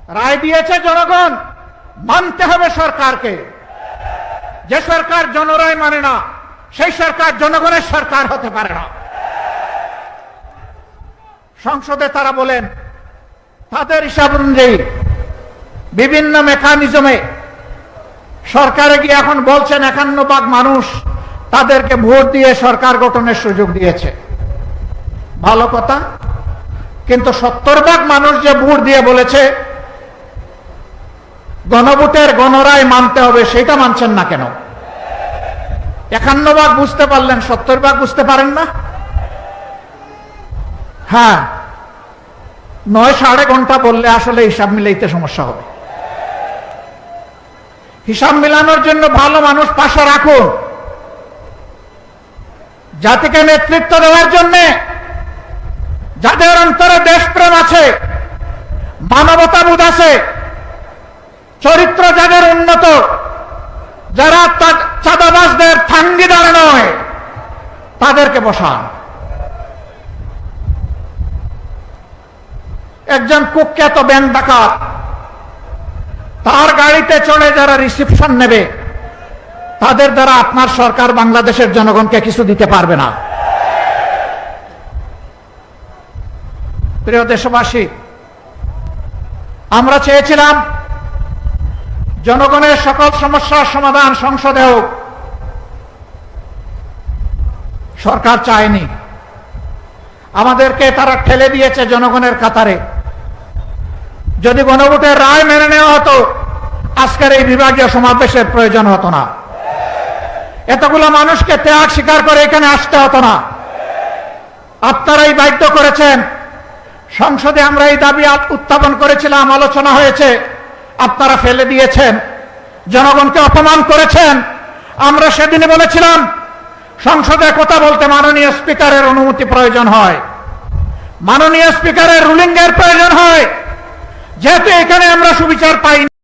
রায় দিয়েছে জনগণ, মানতে হবে সরকারকে। যে সরকার জনরায় মানে না, সেই সরকার জনগণের সরকার হতে পারে না। সংসদে তারা বলেন তাদের হিসাব অনুযায়ী বিভিন্ন মেকানিজমে সরকারে গিয়ে এখন বলছেন 51% মানুষ তাদেরকে ভোট দিয়ে সরকার গঠনের সুযোগ দিয়েছে। ভালো কথা, কিন্তু 70% মানুষ যে ভোট দিয়ে বলেছে গণভোটের গণরায় মানতে হবে, সেটা মানছেন না কেন? 51% বুঝতে পারলেন, 70% বুঝতে পারেন না? হ্যাঁ, 9 ঘন্টা বললে আসলে হিসাব মিলাইতে সমস্যা হবে। হিসাব মিলানোর জন্য ভালো মানুষ পাশে রাখুন, জাতিকে নেতৃত্ব দেওয়ার জন্য, যাদের অন্তরে দেশপ্রেম আছে, মানবতাবোধ আছে, চরিত্র যাদের উন্নত, যারা চাঁদাবাজদের ফাঙ্গিদার নয়, তাদেরকে বসান। একজন কুখ্যাত ব্যাংক ডাকাত, তার গাড়িতে চড়ে যারা রিসিপশন নেবে, তাদের দ্বারা আপনার সরকার বাংলাদেশের জনগণকে কিছু দিতে পারবে না। প্রিয় দেশবাসী, আমরা চেয়েছিলাম জনগণের সকল সমস্যার সমাধান সংসদে হোক, সরকার চায়নি। আমাদেরকে তারা ঠেলে দিয়েছে জনগণের কাতারে। যদি গণভোটের রায় মেনে নেওয়া হতো, আজকের এই বিভাগীয় সমাবেশের প্রয়োজন হতো না, এতগুলো মানুষকে ত্যাগ স্বীকার করে এখানে আসতে হতো না। আপনারাই বাধ্য করেছেন। সংসদে আমরা এই দাবি উত্থাপন করেছিলাম, আলোচনা হয়েছে, আপনারা ফেলে দিয়েছেন, জনগণকে অপমান করেছেন। আমরা সেদিনই বলেছিলাম সংসদে কথা বলতে মাননীয় স্পিকারের অনুমতি প্রয়োজন হয়, মাননীয় স্পিকারের রুলিং এর প্রয়োজন হয়, যেহেতু এখানে আমরা সুবিচার পাইনি।